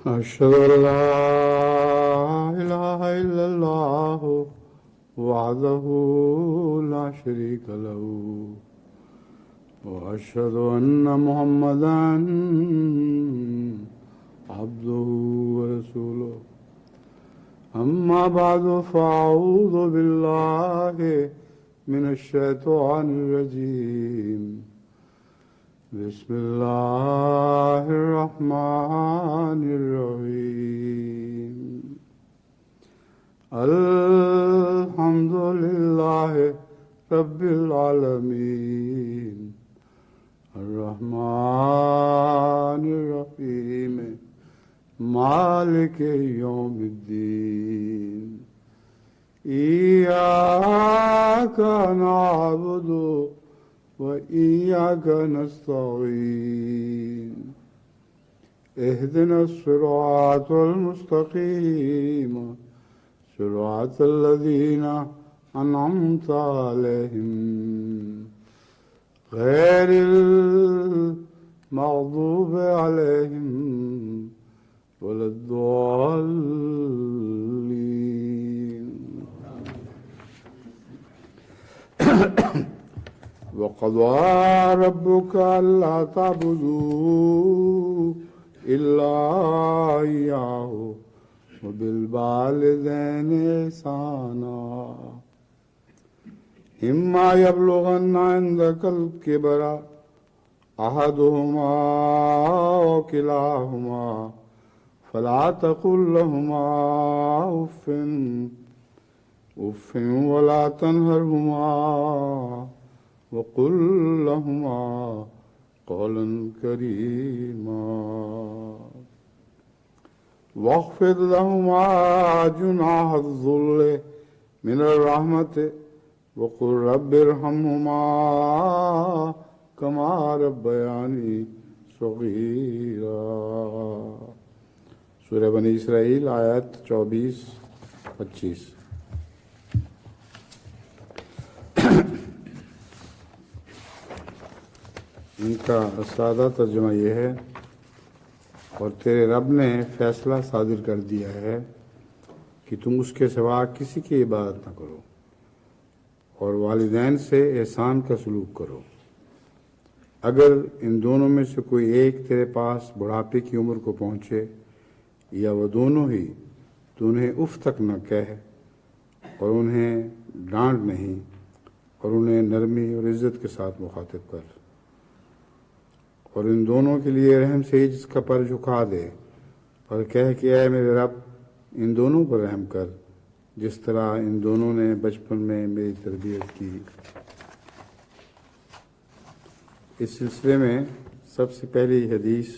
أشهد أن لا إله إلا الله وحده لا شريك له وأشهد أن محمدا عبده ورسوله أما بعد فأعوذ بالله من الشيطان الرجيم بسم الله الرحمن الرحيم الحمد لله رب العالمين الرحمن الرحيم مالك يوم الدين إياك نعبد وإياك نستعين اهدنا الصراط المستقيم صراط الذين أنعمت عليهم غير المغضوب عليهم ولا الضالين وقضى ربك ألا تعبدوا إلا إياه وبالوالدين إحسانا إما يبلغن عندك الكبر أحدهما أو كلاهما فلا تقل لهما أف ولا تنهرهما وقل لهما قولا كريما واخفض لهما جناح الذل من الرحمة وقل رب ارحمهما كما ربياني صغيرا. سورہ بنی اسرائیل آیت 24-25. ان کا سادہ ترجمہ یہ ہے: اور تیرے رب نے فیصلہ صادر کر دیا ہے کہ تم اس کے سوا کسی کی عبادت نہ کرو اور والدین سے احسان کا سلوک کرو. اگر ان دونوں میں سے کوئی ایک تیرے پاس بڑھاپے کی عمر کو پہنچے یا وہ دونوں ہی تو انہیں اف تک نہ کہہ اور انہیں ڈانٹ نہیں اور انہیں نرمی اور عزت کے ساتھ مخاطب کر. اور ان دونوں کے لیے رحم سے ہی جس کا پر جھکا دے اور کہہ کہ اے میرے رب ان دونوں پر رحم کر جس طرح ان دونوں نے بچپن میں میری تربیت کی. اس سلسلے میں سب سے پہلی حدیث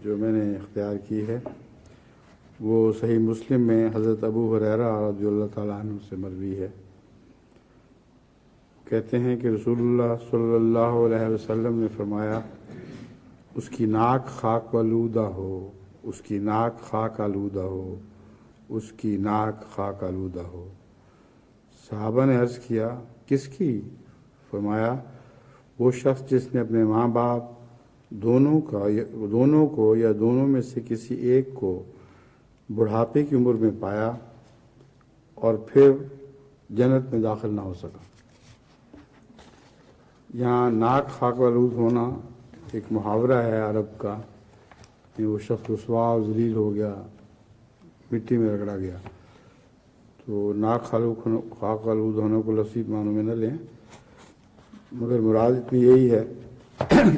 جو میں نے اختیار کی ہے وہ صحیح مسلم میں حضرت ابو ہریرہ رضی اللہ تعالیٰ عنہ سے مروی ہے. کہتے ہیں کہ رسول اللہ صلی اللہ علیہ وسلم نے فرمایا: اس کی ناک خاک آلودہ ہو، اس کی ناک خاک آلودہ ہو، اس کی ناک خاک آلودہ ہو. صحابہ نے عرض کیا: کس کی؟ فرمایا: وہ شخص جس نے اپنے ماں باپ دونوں کو یا دونوں میں سے کسی ایک کو بڑھاپے کی عمر میں پایا اور پھر جنت میں داخل نہ ہو سکا. یہاں ناک خاک آلود ہونا ایک محاورہ ہے عرب کا کہ وہ شخص رسوا و ذلیل ہو گیا، مٹی میں رگڑا گیا. تو ناک خاک آلود ہونے کو لفظی معنوں میں نہ لیں، مگر مراد اتنی یہی ہے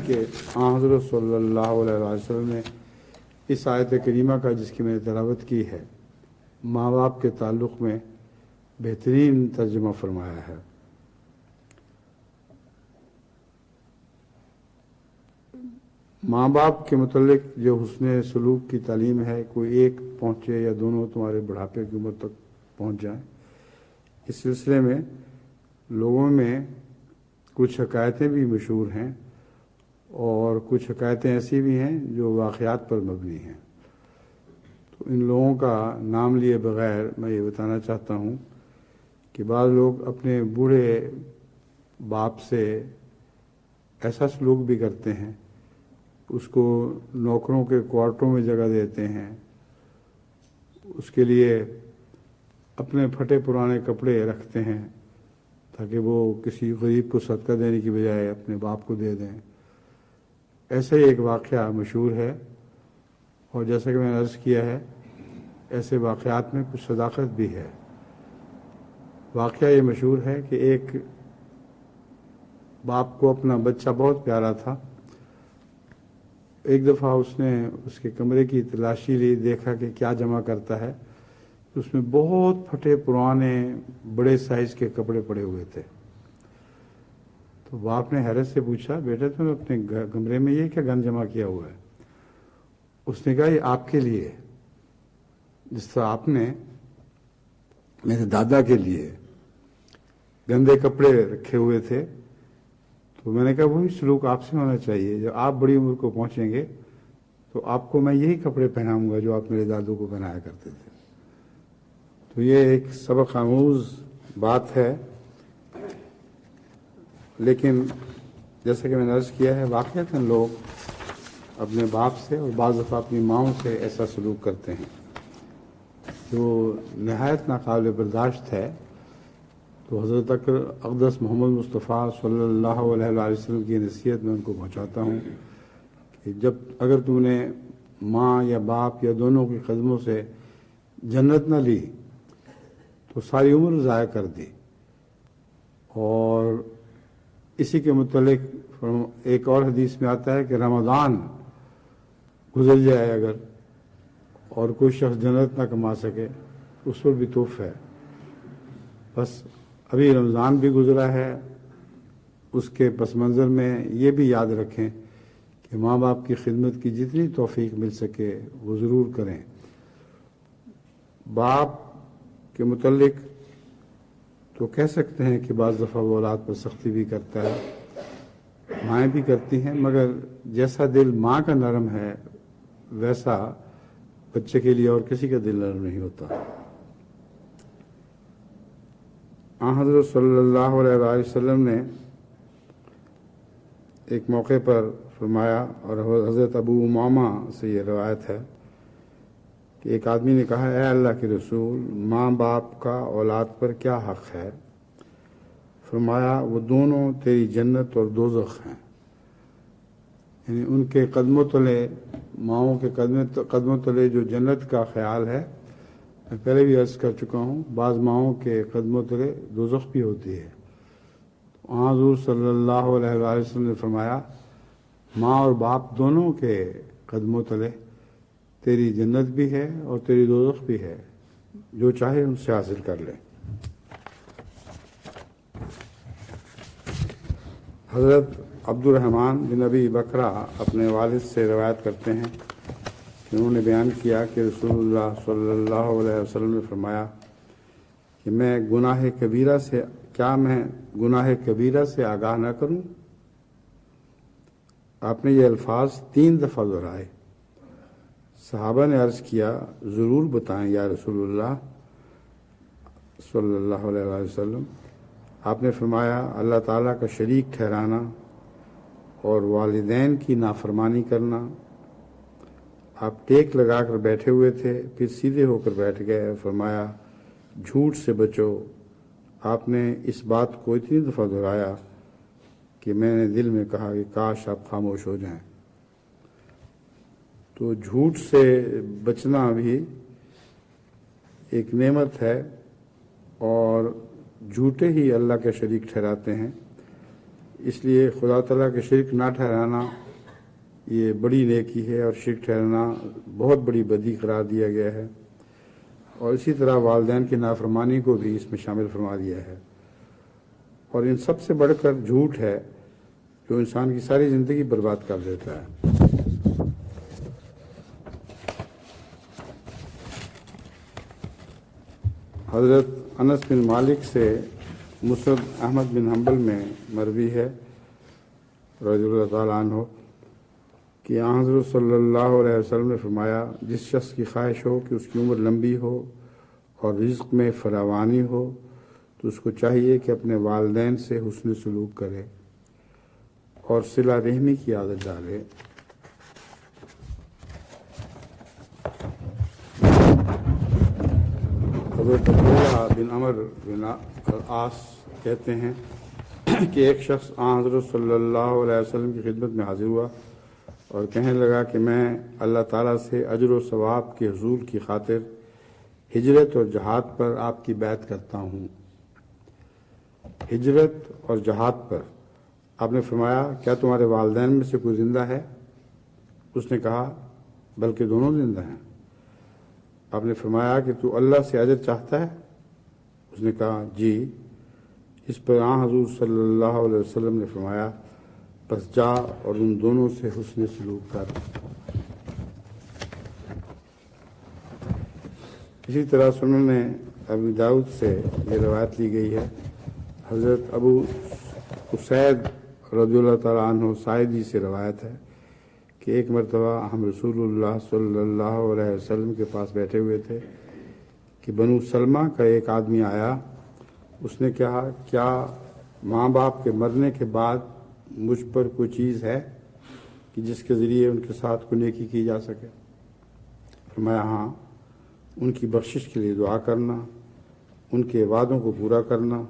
کہ حضرت صلی اللہ علیہ وسلم نے اس آیت کریمہ کا جس کی میں نے تلاوت کی ہے ماں باپ کے تعلق میں بہترین ترجمہ فرمایا ہے. ماں باپ کے متعلق جو حسن سلوک کی تعلیم ہے، کوئی ایک پہنچے یا دونوں تمہارے بڑھاپے کی عمر تک پہنچ جائیں، اس سلسلے میں لوگوں میں کچھ حکایتیں بھی مشہور ہیں اور کچھ حکایتیں ایسی بھی ہیں جو واقعات پر مبنی ہیں. تو ان لوگوں کا نام لیے بغیر میں یہ بتانا چاہتا ہوں کہ بعض لوگ اپنے بوڑھے باپ سے ایسا سلوک بھی کرتے ہیں، اس کو نوکروں کے کوارٹروں میں جگہ دیتے ہیں اس کے لیے اپنے پھٹے پرانے کپڑے رکھتے ہیں تاکہ وہ کسی غریب کو صدقہ دینے کی بجائے اپنے باپ کو دے دیں. ایسے ہی ایک واقعہ مشہور ہے، اور جیسا کہ میں نے عرض کیا ہے ایسے واقعات میں کچھ صداقت بھی ہے. واقعہ یہ مشہور ہے کہ ایک باپ کو اپنا بچہ بہت پیارا تھا. ایک دفعہ اس نے اس کے کمرے کی تلاشی لی، دیکھا کہ کیا جمع کرتا ہے. اس میں بہت پھٹے پرانے بڑے سائز کے کپڑے پڑے ہوئے تھے. تو باپ نے حیرت سے پوچھا، بیٹا تم نے اپنے کمرے میں یہ کیا گند جمع کیا ہوا ہے؟ اس نے کہا یہ آپ کے لیے، جس طرح آپ نے میرے دادا کے لیے گندے کپڑے رکھے ہوئے تھے. تو میں نے کہا وہی سلوک آپ سے ہونا چاہیے. جب آپ بڑی عمر کو پہنچیں گے تو آپ کو میں یہی کپڑے پہناؤں گا جو آپ میرے دادو کو پہنایا کرتے تھے. تو یہ ایک سبق آموز بات ہے، لیکن جیسا کہ میں نے عرض کیا ہے واقعتاً لوگ اپنے باپ سے اور بعض دفعہ اپنی ماؤں سے ایسا سلوک کرتے ہیں جو نہایت ناقابل برداشت ہے. تو حضرت اقدس محمد مصطفیٰ صلی اللہ علیہ وآلہ وسلم کی نصیحت میں ان کو پہنچاتا ہوں کہ اگر تم نے ماں یا باپ یا دونوں کے قدموں سے جنت نہ لی تو ساری عمر ضائع کر دی. اور اسی کے متعلق ایک اور حدیث میں آتا ہے کہ رمضان گزر جائے اگر اور کوئی شخص جنت نہ کما سکے اس پر بھی توف ہے. بس ابھی رمضان بھی گزرا ہے، اس کے پس منظر میں یہ بھی یاد رکھیں کہ ماں باپ کی خدمت کی جتنی توفیق مل سکے وہ ضرور کریں. باپ کے متعلق تو کہہ سکتے ہیں کہ بعض دفعہ وہ اولاد پر سختی بھی کرتا ہے، مائیں بھی کرتی ہیں، مگر جیسا دل ماں کا نرم ہے ویسا بچے کے لیے اور کسی کا دل نرم نہیں ہوتا. حضرت صلی اللہ علیہ وآلہ وسلم نے ایک موقع پر فرمایا، اور حضرت ابو امامہ سے یہ روایت ہے کہ ایک آدمی نے کہا، اے اللہ کے رسول، ماں باپ کا اولاد پر کیا حق ہے؟ فرمایا وہ دونوں تیری جنت اور دوزخ ہیں. یعنی ان کے قدموں تلے، ماؤں کے قدموں تلے جو جنت کا خیال ہے، میں پہلے بھی عرض کر چکا ہوں بعض ماؤں کے قدموں تلے دوزخ بھی ہوتی ہے. حضور صلی اللہ علیہ وآلہ وسلم نے فرمایا ماں اور باپ دونوں کے قدموں تلے تیری جنت بھی ہے اور تیری دوزخ بھی ہے، جو چاہے ان سے حاصل کر لے. حضرت عبد الرحمن بن ابی بکرہ اپنے والد سے روایت کرتے ہیں کہ انہوں نے بیان کیا کہ رسول اللہ صلی اللہ علیہ وسلم نے فرمایا کہ میں گناہ کبیرہ سے آگاہ نہ کروں. آپ نے یہ الفاظ 3 دفعہ دہرائے. صحابہ نے عرض کیا ضرور بتائیں یا رسول اللہ صلی اللہ علیہ وآلہ وسلم. آپ نے فرمایا اللہ تعالیٰ کا شریک ٹھہرانا اور والدین کی نافرمانی کرنا. آپ ٹیک لگا کر بیٹھے ہوئے تھے، پھر سیدھے ہو کر بیٹھ گئے اور فرمایا جھوٹ سے بچو. آپ نے اس بات کو اتنی دفعہ دہرایا کہ میں نے دل میں کہا کہ کاش آپ خاموش ہو جائیں. تو جھوٹ سے بچنا بھی ایک نعمت ہے، اور جھوٹے ہی اللہ کے شریک ٹھہراتے ہیں. اس لیے خدا تعالیٰ کے شریک نہ ٹھہرانا یہ بڑی نیکی ہے، اور شرک ٹھہرانا بہت بڑی بدی قرار دیا گیا ہے. اور اسی طرح والدین کی نافرمانی کو بھی اس میں شامل فرما دیا ہے. اور ان سب سے بڑھ کر جھوٹ ہے جو انسان کی ساری زندگی برباد کر دیتا ہے. حضرت انس بن مالک سے مسند احمد بن حنبل میں مروی ہے رضی اللہ تعالیٰ عنہ کہ حضرت صلی اللہ علیہ وسلم نے فرمایا جس شخص کی خواہش ہو کہ اس کی عمر لمبی ہو اور رزق میں فراوانی ہو تو اس کو چاہیے کہ اپنے والدین سے حسن سلوک کرے اور صلہ رحمی کی عادت ڈالے. حضرت عبداللہ بن عمر بن العاص کہتے ہیں کہ ایک شخص حضرت صلی اللہ علیہ وسلم کی خدمت میں حاضر ہوا اور کہنے لگا کہ میں اللہ تعالیٰ سے اجر و ثواب کے حصول کی خاطر ہجرت اور جہاد پر آپ کی بیعت کرتا ہوں۔ ہجرت اور جہاد پر آپ نے فرمایا کیا تمہارے والدین میں سے کوئی زندہ ہے؟ اس نے کہا بلکہ دونوں زندہ ہیں۔ آپ نے فرمایا کہ تو اللہ سے اجر چاہتا ہے؟ اس نے کہا جی۔ اس پر حضور صلی اللہ علیہ وسلم نے فرمایا بس جا اور ان دونوں سے حسن سلوک کر۔ اسی طرح سنن ابی داؤد سے یہ روایت لی گئی ہے، حضرت ابو اسید رضی اللہ تعالیٰ عنہ ساعدی سے روایت ہے کہ ایک مرتبہ ہم رسول اللہ صلی اللہ علیہ وسلم کے پاس بیٹھے ہوئے تھے کہ بنو سلمہ کا ایک آدمی آیا۔ اس نے کہا کیا ماں باپ کے مرنے کے بعد مجھ پر کوئی چیز ہے کہ جس کے ذریعے ان کے ساتھ کوئی نیکی کی جا سکے؟ فرمایا ہاں، ان کی بخشش کے لیے دعا کرنا، ان کے وعدوں کو پورا کرنا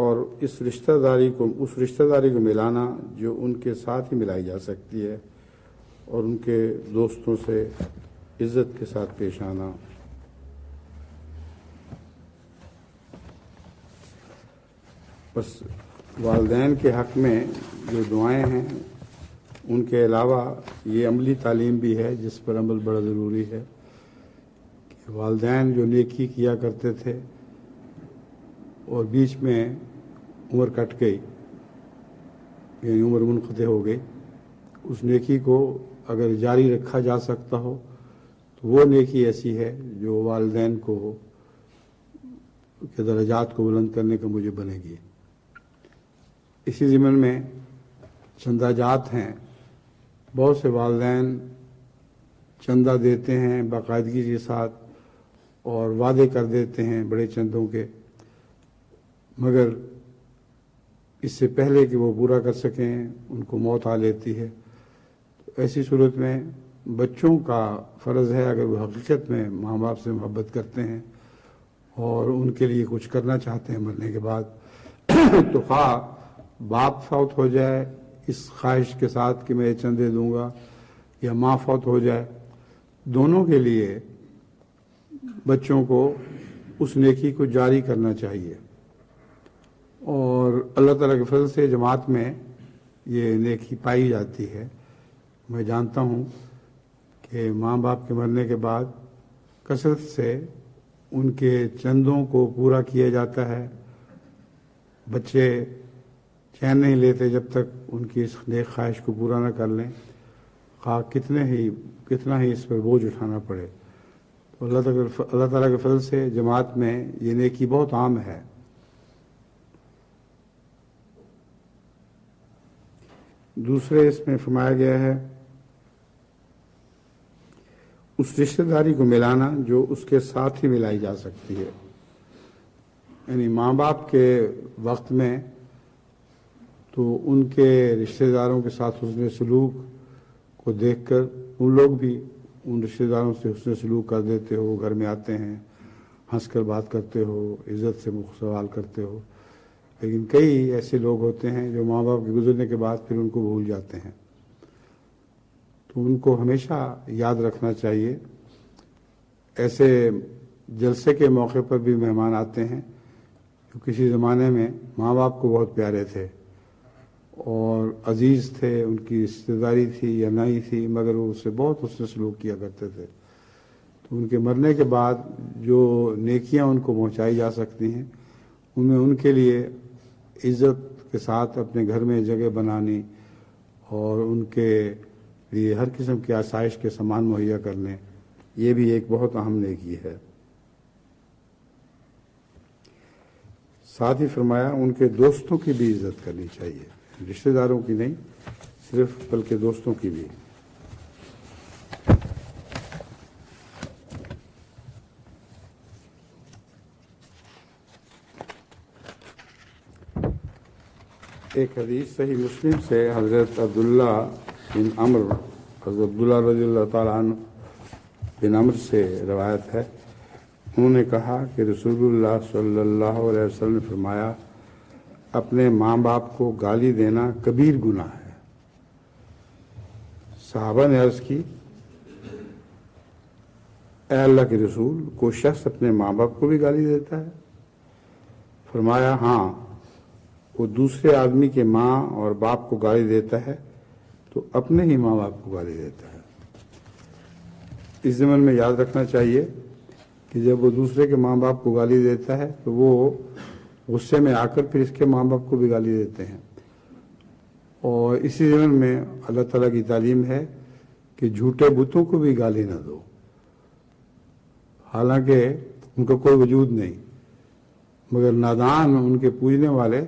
اور اس رشتہ داری کو ملانا جو ان کے ساتھ ہی ملائی جا سکتی ہے، اور ان کے دوستوں سے عزت کے ساتھ پیش آنا۔ بس والدین کے حق میں جو دعائیں ہیں ان کے علاوہ یہ عملی تعلیم بھی ہے جس پر عمل بڑا ضروری ہے کہ والدین جو نیکی کیا کرتے تھے اور بیچ میں عمر کٹ گئی یعنی عمر منقطع ہو گئی، اس نیکی کو اگر جاری رکھا جا سکتا ہو تو وہ نیکی ایسی ہے جو والدین کو کے درجات کو بلند کرنے کا موجب بنے گی۔ اسی ضمن میں چندہ جات ہیں، بہت سے والدین چندہ دیتے ہیں باقاعدگی کے ساتھ اور وعدے کر دیتے ہیں بڑے چندوں کے، مگر اس سے پہلے کہ وہ پورا کر سکیں ان کو موت آ لیتی ہے۔ ایسی صورت میں بچوں کا فرض ہے اگر وہ حقیقت میں ماں باپ سے محبت کرتے ہیں اور ان کے لیے کچھ کرنا چاہتے ہیں مرنے کے بعد تو خواہ باپ فوت ہو جائے اس خواہش کے ساتھ کہ میں چندے دوں گا یا ماں فوت ہو جائے، دونوں کے لیے بچوں کو اس نیکی کو جاری کرنا چاہیے، اور اللہ تعالیٰ کے فضل سے جماعت میں یہ نیکی پائی جاتی ہے۔ میں جانتا ہوں کہ ماں باپ کے مرنے کے بعد کثرت سے ان کے چندوں کو پورا کیا جاتا ہے، بچے چین نہیں لیتے جب تک ان کی اس نیک خواہش کو پورا نہ کر لیں، خواہ کتنا ہی اس پر بوجھ اٹھانا پڑے۔ تو اللہ تعالیٰ کے فضل سے جماعت میں یہ نیکی بہت عام ہے۔ دوسرے اس میں فرمایا گیا ہے اس رشتہ داری کو ملانا جو اس کے ساتھ ہی ملائی جا سکتی ہے، یعنی ماں باپ کے وقت میں تو ان کے رشتہ داروں کے ساتھ حسن سلوک کو دیکھ کر ان لوگ بھی ان رشتہ داروں سے حسن سلوک کر دیتے ہو، گھر میں آتے ہیں، ہنس کر بات کرتے ہو، عزت سے سوال کرتے ہو، لیکن کئی ایسے لوگ ہوتے ہیں جو ماں باپ کے گزرنے کے بعد پھر ان کو بھول جاتے ہیں، تو ان کو ہمیشہ یاد رکھنا چاہیے۔ ایسے جلسے کے موقع پر بھی مہمان آتے ہیں جو کسی زمانے میں ماں باپ کو بہت پیارے تھے اور عزیز تھے، ان کی رشتہ داری تھی یا نہیں تھی، مگر وہ اس سے بہت حسن سلوک کیا کرتے تھے، تو ان کے مرنے کے بعد جو نیکیاں ان کو پہنچائی جا سکتی ہیں ان میں ان کے لیے عزت کے ساتھ اپنے گھر میں جگہ بنانی اور ان کے لیے ہر قسم کی آسائش کے سامان مہیا کرنے، یہ بھی ایک بہت اہم نیکی ہے۔ ساتھ ہی فرمایا ان کے دوستوں کی بھی عزت کرنی چاہیے، رشتہ داروں کی نہیں صرف بلکہ دوستوں کی بھی۔ ایک حدیث صحیح مسلم سے حضرت عبداللہ بن عمر حضرت عبداللہ رضی اللہ تعالیٰ عنہ بن عمر سے روایت ہے انہوں نے کہا کہ رسول اللہ صلی اللہ علیہ وسلم نے فرمایا اپنے ماں باپ کو گالی دینا کبیر گناہ ہے۔ صحابہ نے عرض کی اے اللہ کے رسول، کوئی شخص اپنے ماں باپ کو بھی گالی دیتا ہے؟ فرمایا ہاں، وہ دوسرے آدمی کے ماں اور باپ کو گالی دیتا ہے تو اپنے ہی ماں باپ کو گالی دیتا ہے۔ اس ضمن میں یاد رکھنا چاہیے کہ جب وہ دوسرے کے ماں باپ کو گالی دیتا ہے تو وہ غصے میں آ کر پھر اس کے ماں باپ کو بھی گالی دیتے ہیں، اور اسی ضمن میں اللہ تعالیٰ کی تعلیم ہے کہ جھوٹے بتوں کو بھی گالی نہ دو، حالانکہ ان کا کوئی وجود نہیں، مگر نادان ان کے پوجنے والے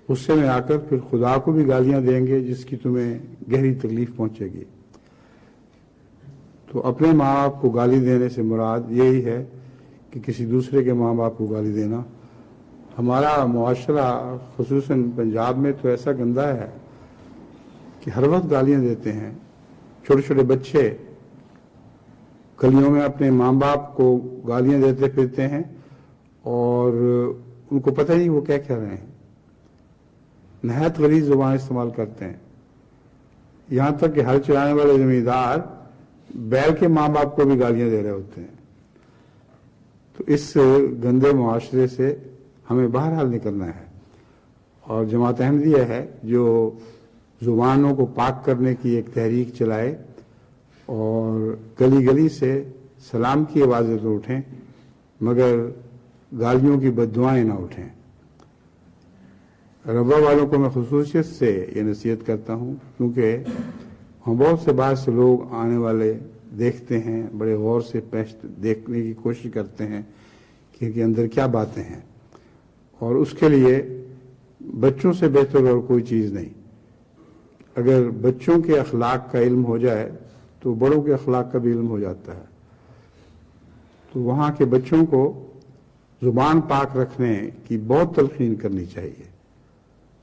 غصے میں آ کر پھر خدا کو بھی گالیاں دیں گے جس کی تمہیں گہری تکلیف پہنچے گی۔ تو اپنے ماں باپ کو گالی دینے سے مراد یہی ہے کہ کسی دوسرے کے ماں باپ کو گالی دینا۔ ہمارا معاشرہ خصوصاً پنجاب میں تو ایسا گندا ہے کہ ہر وقت گالیاں دیتے ہیں۔ چھوٹے چھوٹے بچے گلیوں میں اپنے ماں باپ کو گالیاں دیتے پھرتے ہیں اور ان کو پتہ نہیں وہ کیا کہہ رہے ہیں، نہایت غلیظ زبان استعمال کرتے ہیں، یہاں تک کہ ہل چلانے والے زمیندار بیل کے ماں باپ کو بھی گالیاں دے رہے ہوتے ہیں۔ تو اس گندے معاشرے سے ہمیں بہرحال نکلنا ہے، اور جماعت احمدیہ ہے جو زبانوں کو پاک کرنے کی ایک تحریک چلائے اور گلی گلی سے سلام کی آوازیں تو اٹھیں مگر گالیوں کی بددعائیں نہ اٹھیں۔ ربا والوں کو میں خصوصیت سے یہ نصیحت کرتا ہوں کیونکہ ہم بہت سے باہر سے لوگ آنے والے دیکھتے ہیں، بڑے غور سے دیکھنے کی کوشش کرتے ہیں کہ ان کے اندر کیا باتیں ہیں، اور اس کے لیے بچوں سے بہتر اور کوئی چیز نہیں۔ اگر بچوں کے اخلاق کا علم ہو جائے تو بڑوں کے اخلاق کا بھی علم ہو جاتا ہے۔ تو وہاں کے بچوں کو زبان پاک رکھنے کی بہت تلقین کرنی چاہیے،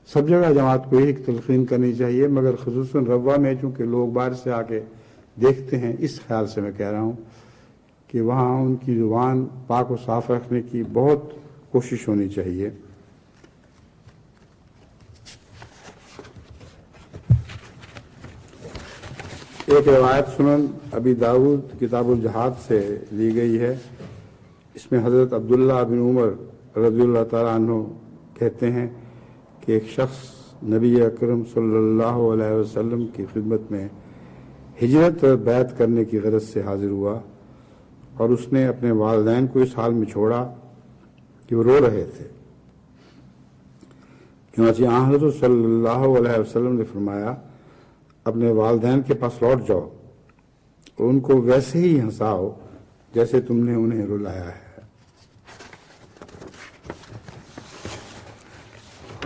سب جگہ جماعت کو یہی تلقین کرنی چاہیے، مگر خصوصاً روا میں چونکہ لوگ باہر سے آ کے دیکھتے ہیں، اس خیال سے میں کہہ رہا ہوں کہ وہاں ان کی زبان پاک و صاف رکھنے کی بہت کوشش ہونی چاہیے۔ ایک روایت سنن ابی داؤد کتاب الجہاد سے لی گئی ہے، اس میں حضرت عبداللہ بن عمر رضی اللہ تعالیٰ عنہ کہتے ہیں کہ ایک شخص نبی اکرم صلی اللہ علیہ وسلم کی خدمت میں ہجرت اور بیعت کرنے کی غرض سے حاضر ہوا، اور اس نے اپنے والدین کو اس حال میں چھوڑا کہ وہ رو رہے تھے۔ چنانچہ آن حضرت صلی اللہ علیہ وسلم نے فرمایا اپنے والدین کے پاس لوٹ جاؤ اور ان کو ویسے ہی ہنساؤ جیسے تم نے انہیں رلایا ہے۔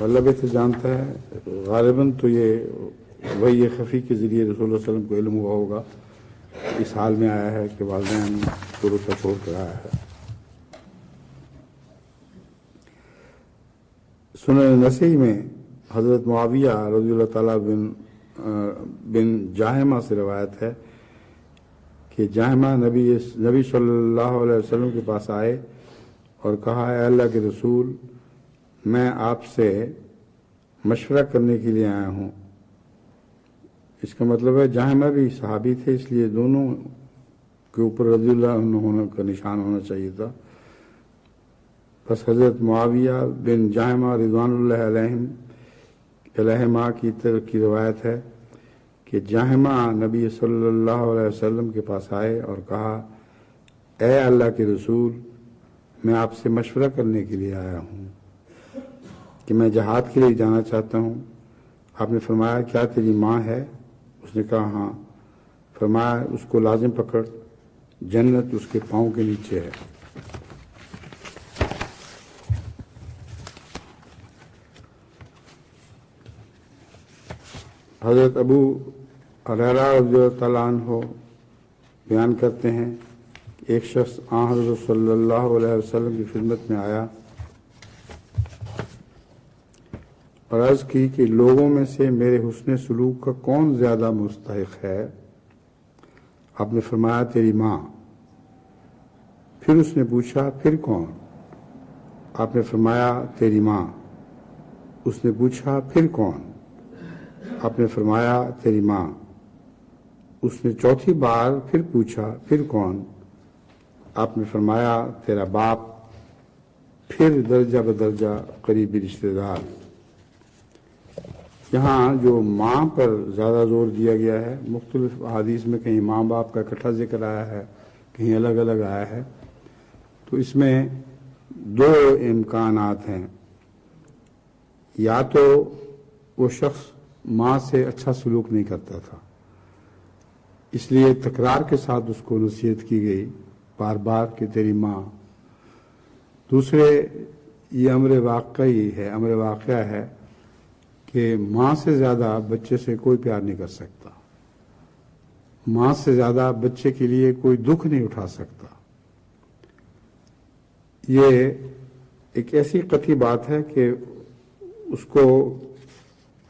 اللہ بہتر جانتا ہے، غالباً تو یہ وحی خفی کے ذریعے رسول اللہ علیہ وسلم کو علم ہوا ہوگا، اس حال میں آیا ہے کہ والدین کو روتا چھوڑ کر آیا ہے۔ سنن نسائی میں حضرت معاویہ رضی اللہ تعالیٰ بن جاہمہ سے روایت ہے کہ جاہمہ نبی صلی اللہ علیہ وسلم کے پاس آئے اور کہا اے اللہ کے رسول، میں آپ سے مشورہ کرنے کے لیے آیا ہوں۔ اس کا مطلب ہے جاہمہ بھی صحابی تھے، اس لیے دونوں کے اوپر رضی اللہ عنہ ہونے کا نشان ہونا چاہیے تھا۔ بس حضرت معاویہ بن جاہمہ رضوان اللہ علیہما کی روایت ہے کہ جاہمہ نبی صلی اللہ علیہ وسلم کے پاس آئے اور کہا اے اللہ کے رسول، میں آپ سے مشورہ کرنے کے لیے آیا ہوں کہ میں جہاد کے لیے جانا چاہتا ہوں۔ آپ نے فرمایا کیا تیری ماں ہے؟ اس نے کہا ہاں۔ فرمایا اس کو لازم پکڑ، جنت اس کے پاؤں کے نیچے ہے۔ حضرت ابو ہریرہ رضی اللہ تعالیٰ عنہ بیان کرتے ہیں کہ ایک شخص آن حضرت صلی اللہ علیہ وسلم کی خدمت میں آیا اور عرض کی کہ لوگوں میں سے میرے حسن سلوک کا کون زیادہ مستحق ہے؟ آپ نے فرمایا تیری ماں۔ پھر اس نے پوچھا پھر کون؟ آپ نے فرمایا تیری ماں۔ اس نے پوچھا پھر کون؟ آپ نے فرمایا تیری ماں۔ اس نے چوتھی بار پھر پوچھا پھر کون؟ آپ نے فرمایا تیرا باپ۔ پھر درجہ بدرجہ قریبی رشتہ دار۔ یہاں جو ماں پر زیادہ زور دیا گیا ہے، مختلف احادیث میں کہیں ماں باپ کا اکٹھا ذکر آیا ہے، کہیں الگ الگ آیا ہے، تو اس میں دو امکانات ہیں۔ یا تو وہ شخص ماں سے اچھا سلوک نہیں کرتا تھا، اس لیے تکرار کے ساتھ اس کو نصیحت کی گئی بار بار کہ تیری ماں۔ دوسرے یہ امر واقعہ ہے کہ ماں سے زیادہ بچے سے کوئی پیار نہیں کر سکتا، ماں سے زیادہ بچے کے لیے کوئی دکھ نہیں اٹھا سکتا۔ یہ ایک ایسی قطعی بات ہے کہ اس کو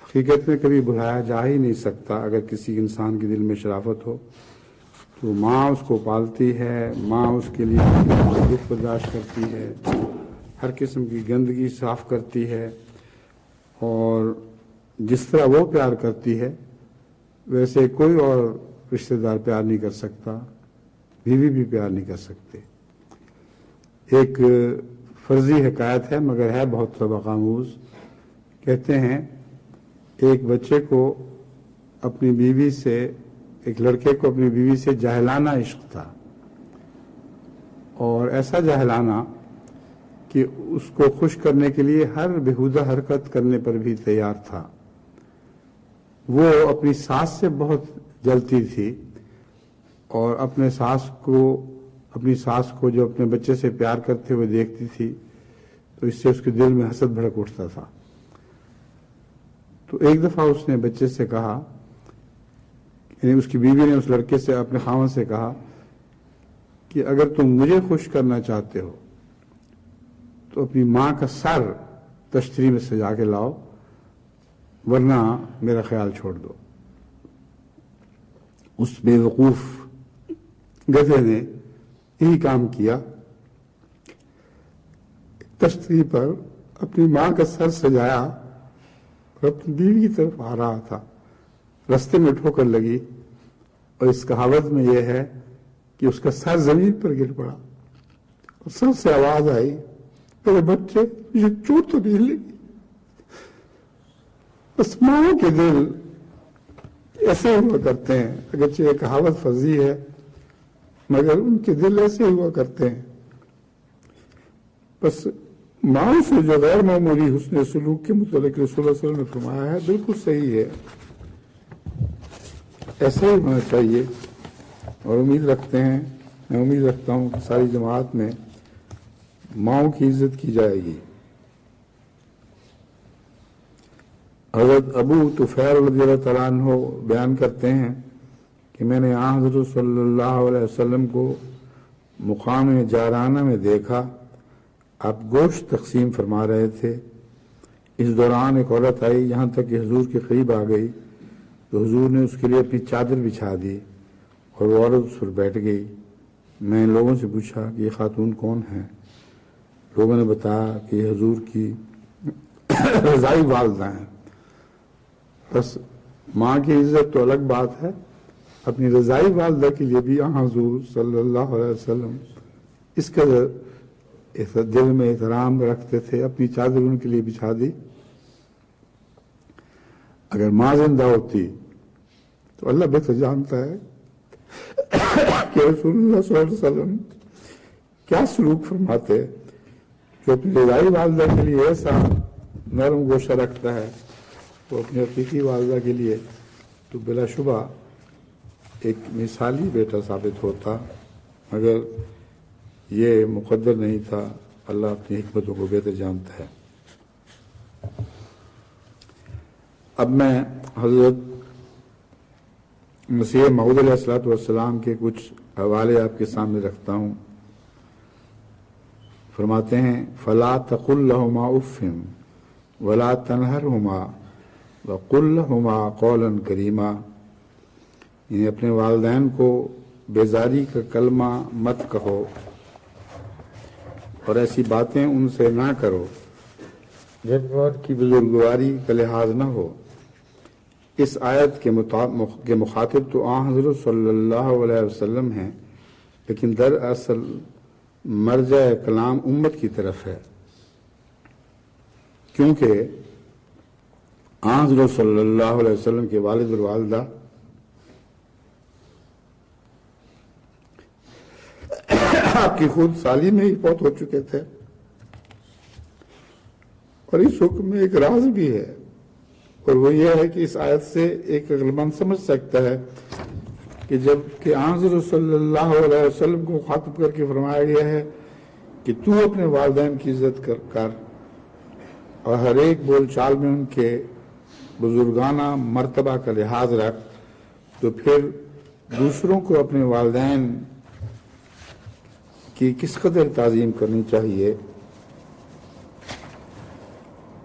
حقیقت میں کبھی بھلایا جا ہی نہیں سکتا۔ اگر کسی انسان کے دل میں شرافت ہو تو ماں اس کو پالتی ہے، ماں اس کے لیے دکھ برداشت کرتی ہے، ہر قسم کی گندگی صاف کرتی ہے، اور جس طرح وہ پیار کرتی ہے ویسے کوئی اور رشتہ دار پیار نہیں کر سکتا، بیوی بھی پیار نہیں کر سکتے۔ ایک فرضی حکایت ہے مگر ہے بہت سبق آموز۔ کہتے ہیں ایک بچے کو اپنی بیوی سے، ایک لڑکے کو اپنی بیوی سے جاہلانہ عشق تھا، اور ایسا جاہلانہ کہ اس کو خوش کرنے کے لیے ہر بےہودہ حرکت کرنے پر بھی تیار تھا۔ وہ اپنی ساس سے بہت جلتی تھی، اور اپنی ساس کو جو اپنے بچے سے پیار کرتے ہوئے دیکھتی تھی تو اس سے اس کے دل میں حسد بھڑک اٹھتا تھا۔ تو ایک دفعہ اس نے بچے سے کہا، یعنی اس کی بیوی نے اس لڑکے سے، اپنے خاوند سے کہا کہ اگر تم مجھے خوش کرنا چاہتے ہو تو اپنی ماں کا سر تشتری میں سجا کے لاؤ، ورنہ میرا خیال چھوڑ دو۔ اس بے وقوف گدھے نے یہی کام کیا، تشتری پر اپنی ماں کا سر سجایا اور اپنی بیوی کی طرف آ رہا تھا۔ رستے میں ٹھوکر لگی، اور اس کہاوت میں یہ ہے کہ اس کا سر زمین پر گر پڑا، اور سر سے آواز آئی، میرے بچے مجھے چوٹ تو نہیں لگی۔ بس ماں کے دل ایسے ہوا کرتے ہیں، اگرچہ یہ کہاوت فرضی ہے مگر ان کے دل ایسے ہوا کرتے ہیں۔ بس ماں سے جو غیر معمولی حسن سلوک کے متعلق رسول اللہ صلی اللہ علیہ وسلم نے فرمایا ہے بالکل صحیح ہے، ایسا ہی ہونا چاہیے۔ اور میں امید رکھتا ہوں کہ ساری جماعت میں ماؤں کی عزت کی جائے گی۔ حضرت ابو طفیل رضی اللہ تعالیٰ عنہ بیان کرتے ہیں کہ میں نے حضرت صلی اللہ علیہ وسلم کو مقام جارانہ میں دیکھا، آپ گوشت تقسیم فرما رہے تھے۔ اس دوران ایک عورت آئی، یہاں تک کہ حضور کے قریب آ گئی تو حضور نے اس کے لیے اپنی چادر بچھا دی اور وہ عورت اس پر بیٹھ گئی۔ میں ان لوگوں سے پوچھا کہ یہ خاتون کون ہے؟ لوگوں نے بتایا کہ یہ حضور کی رضائی والدہ ہیں۔ بس ماں کی عزت تو الگ بات ہے، اپنی رضائی والدہ کے لیے بھی حضور صلی اللہ علیہ وسلم اس قدر دل میں احترام رکھتے تھے، اپنی چادر ان کے لیے بچھا دی۔ اگر ماں زندہ ہوتی تو اللہ بہتر جانتا ہے کہ رسول اللہ صلی اللہ علیہ وسلم کیا سلوک فرماتے، جو اپنی رضائی والدہ کے لیے ایسا نرم گوشہ رکھتا ہے وہ اپنی حقیقی والدہ کے لیے تو بلا شبہ ایک مثالی بیٹا ثابت ہوتا، مگر یہ مقدر نہیں تھا۔ اللہ اپنی حکمتوں کو بہتر جانتا ہے۔ اب میں حضرت مسیح موعود علیہ الصلوۃ والسلام کے کچھ حوالے آپ کے سامنے رکھتا ہوں۔ فرماتے ہیں فلا تقل لهما اف ولا تنهرهما وقل لهما قولا کریما، یعنی اپنے والدین کو بیزاری کا کلمہ مت کہو اور ایسی باتیں ان سے نہ کرو جن پر کی بزرگواری کا لحاظ نہ ہو۔ اس آیت کے مخاطب تو آن حضرت صلی اللہ علیہ وسلم ہیں، لیکن دراصل مرجع کلام امت کی طرف ہے، کیونکہ آن حضرت صلی اللہ علیہ وسلم کے والد اور والدہ آپ کی خود سالی میں ہی فوت ہو چکے تھے، اور اس حکم میں ایک راز بھی ہے، اور وہ یہ ہے کہ اس آیت سے ایک عقل مند سمجھ سکتا ہے کہ جب کہ حضرت صلی اللہ علیہ وسلم کو خاطب کر کے فرمایا گیا ہے کہ تو اپنے والدین کی عزت کر اور ہر ایک بول چال میں ان کے بزرگانہ مرتبہ کا لحاظ رکھ، تو پھر دوسروں کو اپنے والدین کی کس قدر تعظیم کرنی چاہیے۔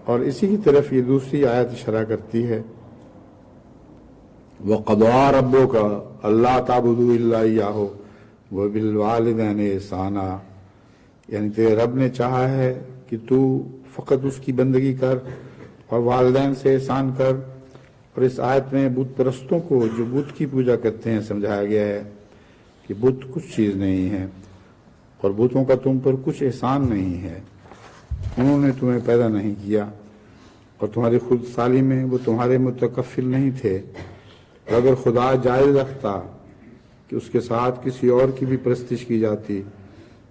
اور اسی کی طرف یہ دوسری آیت اشارہ کرتی ہے، وَقَضَىٰ رَبُّكَ أَلَّا تَعْبُدُوا إِلَّا إِيَّاهُ وَبِالْوَالِدَيْنِ إِحْسَانًا، یعنی تیرے رب نے چاہا ہے کہ تو فقط اس کی بندگی کر اور والدین سے احسان کر۔ اور اس آیت میں بت پرستوں کو جو بت کی پوجا کرتے ہیں سمجھایا گیا ہے کہ بت کچھ چیز نہیں ہے، اور بتوں کا تم پر کچھ احسان نہیں ہے، انہوں نے تمہیں پیدا نہیں کیا، اور تمہاری خود سالی میں وہ تمہارے متکفل نہیں تھے۔ اور اگر خدا جائز رکھتا کہ اس کے ساتھ کسی اور کی بھی پرستش کی جاتی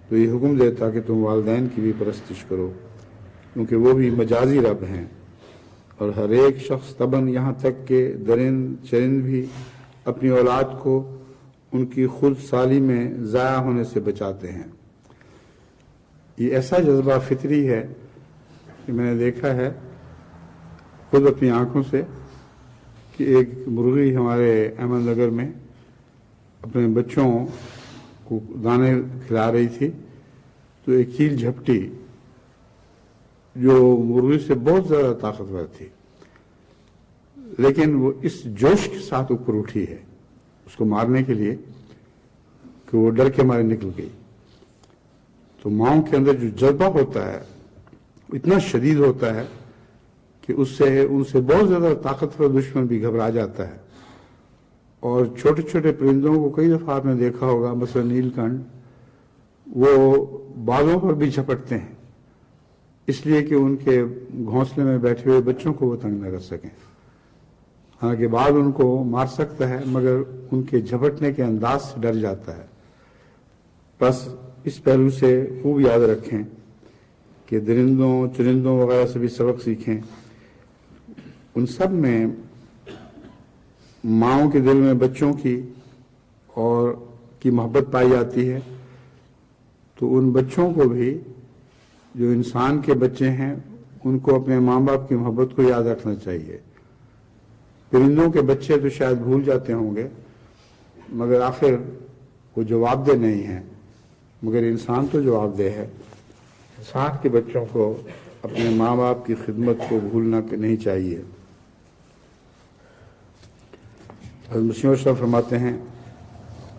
تو یہ حکم دیتا کہ تم والدین کی بھی پرستش کرو، کیونکہ وہ بھی مجازی رب ہیں، اور ہر ایک شخص طبعاً یہاں تک کہ درند چرند بھی اپنی اولاد کو ان کی خود سالی میں ضائع ہونے سے بچاتے ہیں۔ یہ ایسا جذبہ فطری ہے کہ میں نے دیکھا ہے خود اپنی آنکھوں سے کہ ایک مرغی ہمارے احمد نگر میں اپنے بچوں کو دانے کھلا رہی تھی، تو ایک چیل جھپٹی جو مرغی سے بہت زیادہ طاقتور تھی، لیکن وہ اس جوش کے ساتھ اوپر اٹھی ہے اس کو مارنے کے لیے کہ وہ ڈر کے مارے نکل گئی۔ تو ماؤں کے اندر جو جذبہ ہوتا ہے اتنا شدید ہوتا ہے کہ ان سے بہت زیادہ طاقتور دشمن بھی گھبرا جاتا ہے۔ اور چھوٹے چھوٹے پرندوں کو کئی دفعہ آپ نے دیکھا ہوگا، مثلا نیل کنڈ، وہ بالوں پر بھی جھپٹتے ہیں اس لیے کہ ان کے گھونسلے میں بیٹھے ہوئے بچوں کو وہ تنگ نہ کر سکیں۔ حالانکہ بعض ان کو مار سکتا ہے، مگر ان کے جھپٹنے کے انداز سے ڈر جاتا ہے۔ بس اس پہلو سے خوب یاد رکھیں کہ درندوں چرندوں وغیرہ سے بھی سبق سیکھیں۔ ان سب میں ماؤں کے دل میں بچوں کی اور کی محبت پائی جاتی ہے، تو ان بچوں کو بھی جو انسان کے بچے ہیں ان کو اپنے ماں باپ کی محبت کو یاد رکھنا چاہیے۔ پرندوں کے بچے تو شاید بھول جاتے ہوں گے، مگر آخر وہ جواب دہ نہیں ہیں، مگر انسان تو جواب دہ ہے۔ انسان کے بچوں کو اپنے ماں باپ کی خدمت کو بھولنا نہیں چاہیے۔ حضرت مسیح موعود فرماتے ہیں،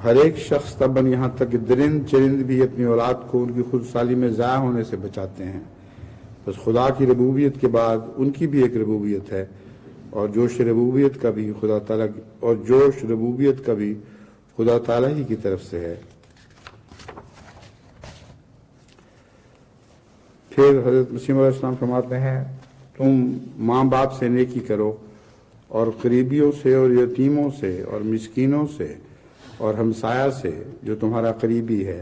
ہر ایک شخص طبعاً یہاں تک کہ درند چرند بھی اپنی اولاد کو ان کی خود سالی میں ضائع ہونے سے بچاتے ہیں۔ بس خدا کی ربوبیت کے بعد ان کی بھی ایک ربوبیت ہے، اور جوش ربوبیت کا بھی خدا تعالیٰ ہی کی طرف سے ہے۔ پھر حضرت مسیح موعود السلام فرماتے ہیں، تم ماں باپ سے نیکی کرو، اور قریبیوں سے اور یتیموں سے اور مسکینوں سے اور ہمسایہ سے جو تمہارا قریبی ہے،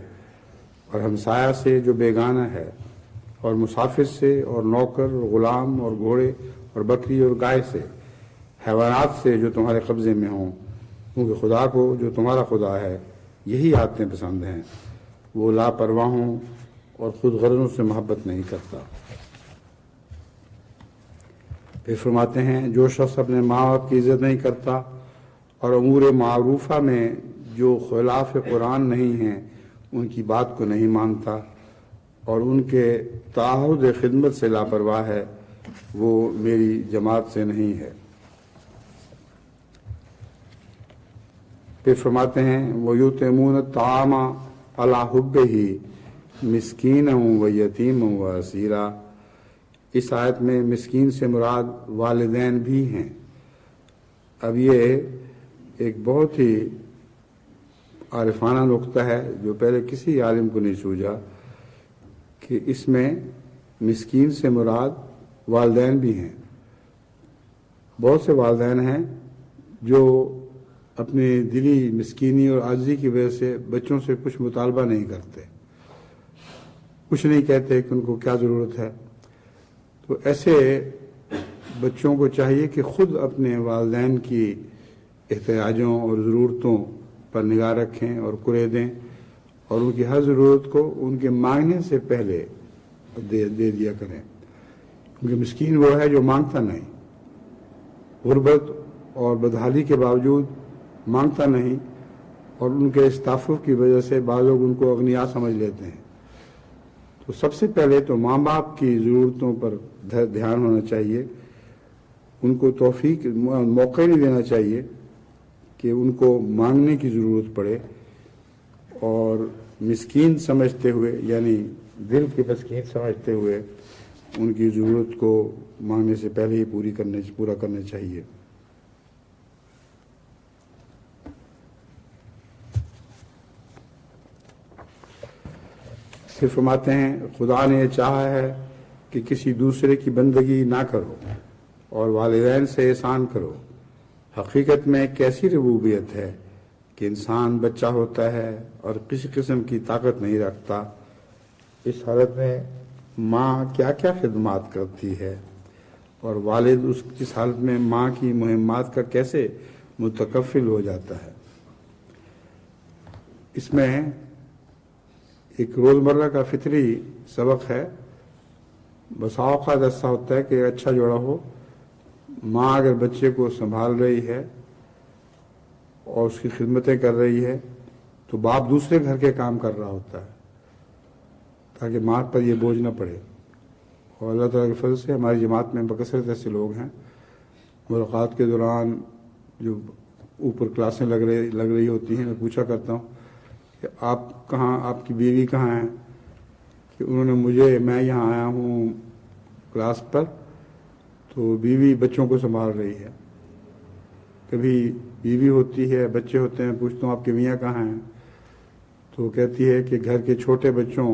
اور ہمسایہ سے جو بیگانہ ہے، اور مسافر سے اور نوکر اور غلام اور گھوڑے اور بکری اور گائے سے، حیوانات سے جو تمہارے قبضے میں ہوں، کیونکہ خدا کو جو تمہارا خدا ہے یہی عادتیں پسند ہیں، وہ لاپرواہوں اور خود غرضوں سے محبت نہیں کرتا۔ پھر فرماتے ہیں، جو شخص اپنے ماں باپ کی عزت نہیں کرتا اور امور معروفہ میں جو خلاف قرآن نہیں ہیں ان کی بات کو نہیں مانتا اور ان کے تعہد خدمت سے لاپرواہ ہے، وہ میری جماعت سے نہیں ہے۔ پھر فرماتے ہیں، وَيُطْعِمُونَ الطَّعَامَ عَلَىٰ حُبِّهِ مسکین و یتیم و اسیرا، اس آیت میں مسکین سے مراد والدین بھی ہیں۔ اب یہ ایک بہت ہی عارفانہ نقطہ ہے جو پہلے کسی عالم کو نہیں سوجا کہ اس میں مسکین سے مراد والدین بھی ہیں۔ بہت سے والدین ہیں جو اپنی دلی مسکینی اور عاجزی کی وجہ سے بچوں سے کچھ مطالبہ نہیں کرتے، کچھ نہیں کہتے کہ ان کو کیا ضرورت ہے۔ تو ایسے بچوں کو چاہیے کہ خود اپنے والدین کی احتیاجوں اور ضرورتوں پر نگاہ رکھیں اور کرے دیں، اور ان کی ہر ضرورت کو ان کے مانگنے سے پہلے دے دیا کریں، کیونکہ مسکین وہ ہے جو مانگتا نہیں، غربت اور بدحالی کے باوجود مانگتا نہیں، اور ان کے اس تعفف کی وجہ سے بعض لوگ ان کو اغنیا سمجھ لیتے ہیں۔ تو سب سے پہلے تو ماں باپ کی ضرورتوں پر دھیان ہونا چاہیے، ان کو توفیق موقع نہیں دینا چاہیے کہ ان کو مانگنے کی ضرورت پڑے، اور مسکین سمجھتے ہوئے یعنی دل کے مسکین سمجھتے ہوئے ان کی ضرورت کو مانگنے سے پہلے ہی پورا کرنا چاہیے۔ پھر فرماتے ہیں خدا نے یہ چاہا ہے کہ کسی دوسرے کی بندگی نہ کرو اور والدین سے احسان کرو۔ حقیقت میں ایک ایسی ربوبیت ہے کہ انسان بچہ ہوتا ہے اور کسی قسم کی طاقت نہیں رکھتا، اس حالت میں ماں کیا کیا خدمات کرتی ہے، اور والد اس حالت میں ماں کی مہمات کا کیسے متکفل ہو جاتا ہے۔ اس میں ایک روزمرہ کا فطری سبق ہے۔ بسا اوقات ایسا ہوتا ہے کہ اچھا جوڑا ہو، ماں اگر بچے کو سنبھال رہی ہے اور اس کی خدمتیں کر رہی ہے تو باپ دوسرے گھر کے کام کر رہا ہوتا ہے تاکہ ماں پر یہ بوجھ نہ پڑے۔ اور اللہ تعالیٰ کے فضل سے ہماری جماعت میں بکثرت ایسے لوگ ہیں، ملاقات کے دوران جو اوپر کلاسیں لگ رہی ہوتی ہیں، میں پوچھا کرتا ہوں کہ آپ کہاں، آپ کی بیوی کہاں ہیں، کہ انہوں نے میں یہاں آیا ہوں کلاس پر تو بیوی بچوں کو سنبھال رہی ہے۔ کبھی بیوی ہوتی ہے، بچے ہوتے ہیں، پوچھتا ہوں آپ کے میاں کہاں ہیں، تو کہتی ہے کہ گھر کے چھوٹے بچوں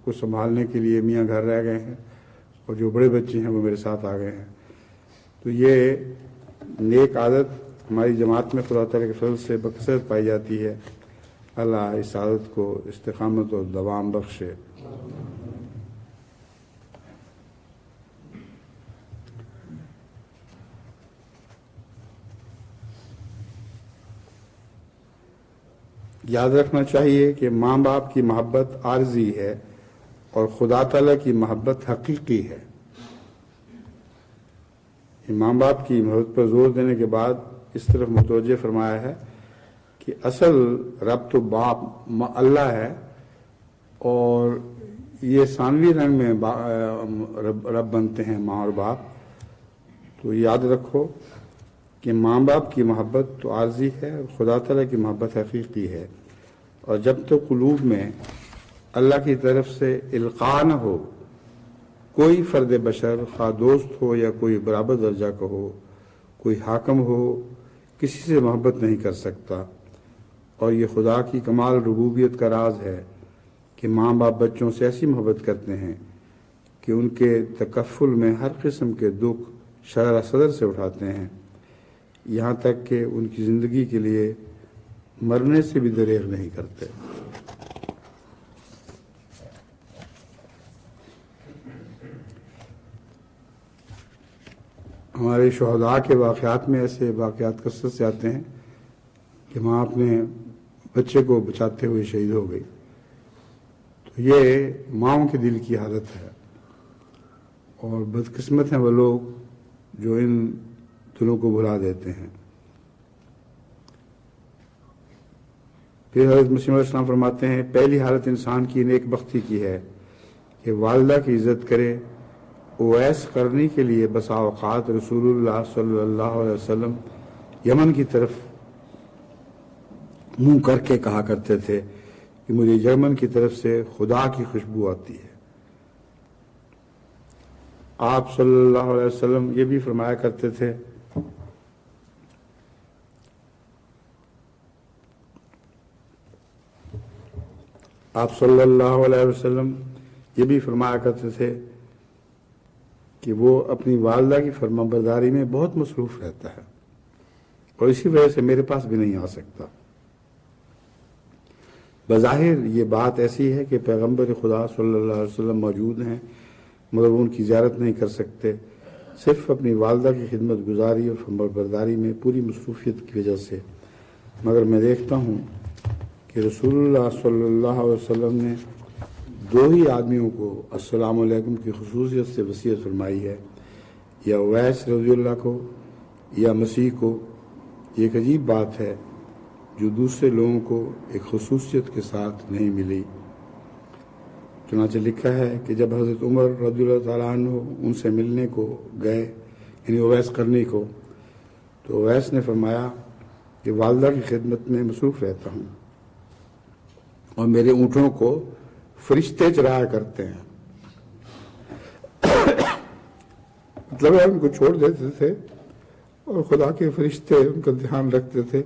کو سنبھالنے کے لیے میاں گھر رہ گئے ہیں اور جو بڑے بچے ہیں وہ میرے ساتھ آ گئے ہیں۔ تو یہ نیک عادت ہماری جماعت میں خدا تعالیٰ کے فضل سے بکثرت پائی جاتی ہے۔ اللہ اس عادت کو استقامت اور دوام بخشے۔ یاد رکھنا چاہیے کہ ماں باپ کی محبت عارضی ہے اور خدا تعالیٰ کی محبت حقیقی ہے۔ ماں باپ کی محبت پر زور دینے کے بعد اس طرف متوجہ فرمایا ہے کہ اصل رب تو باپ اللہ ہے، اور یہ ثانوی رنگ میں رب بنتے ہیں ماں اور باپ۔ تو یاد رکھو کہ ماں باپ کی محبت تو عارضی ہے اور خدا تعالیٰ کی محبت حقیقی ہے، اور جب تک قلوب میں اللہ کی طرف سے القاء نہ ہو، کوئی فرد بشر خواہ دوست ہو یا کوئی برابر درجہ کا ہو، کوئی حاکم ہو، کسی سے محبت نہیں کر سکتا۔ اور یہ خدا کی کمال ربوبیت کا راز ہے کہ ماں باپ بچوں سے ایسی محبت کرتے ہیں کہ ان کے تکفل میں ہر قسم کے دکھ شرح صدر سے اٹھاتے ہیں، یہاں تک کہ ان کی زندگی کے لیے مرنے سے بھی دریغ نہیں کرتے۔ ہمارے شہداء کے واقعات میں ایسے واقعات کثرت سے آتے ہیں کہ ماں اپنے بچے کو بچاتے ہوئے شہید ہو گئی۔ تو یہ ماؤں کے دل کی حالت ہے، اور بدقسمت ہیں وہ لوگ جو ان دلوں کو بھلا دیتے ہیں۔ پھر حضرت مسیح علیہ السلام فرماتے ہیں پہلی حالت انسان کی نیک بختی کی ہے کہ والدہ کی عزت کرے۔ اویس کرنے کے لیے بسا اوقات رسول اللہ صلی اللہ علیہ وسلم یمن کی طرف منہ کر کے کہا کرتے تھے کہ مجھے یمن کی طرف سے خدا کی خوشبو آتی ہے۔ آپ صلی اللہ علیہ وسلم یہ بھی فرمایا کرتے تھے آپ صلی اللہ علیہ وسلم یہ بھی فرمایا کرتے تھے کہ وہ اپنی والدہ کی فرما برداری میں بہت مصروف رہتا ہے اور اسی وجہ سے میرے پاس بھی نہیں آ سکتا۔ بظاہر یہ بات ایسی ہے کہ پیغمبر خدا صلی اللہ علیہ وسلم موجود ہیں مگر وہ ان کی زیارت نہیں کر سکتے، صرف اپنی والدہ کی خدمت گزاری اور فرما برداری میں پوری مصروفیت کی وجہ سے۔ مگر میں دیکھتا ہوں کہ رسول اللہ صلی اللہ علیہ وسلم نے دو ہی آدمیوں کو السلام علیکم کی خصوصیت سے وصیت فرمائی ہے، یا اویس رضی اللہ کو یا مسیح کو۔ یہ ایک عجیب بات ہے جو دوسرے لوگوں کو ایک خصوصیت کے ساتھ نہیں ملی۔ چنانچہ لکھا ہے کہ جب حضرت عمر رضی اللہ تعالیٰ عنہ ان سے ملنے کو گئے، یعنی اویس کرنے کو، تو اویس نے فرمایا کہ والدہ کی خدمت میں مصروف رہتا ہوں اور میرے اونٹوں کو فرشتے چرایا کرتے ہیں۔ مطلب ہے ان کو چھوڑ دیتے تھے اور خدا کے فرشتے ان کا دھیان رکھتے تھے،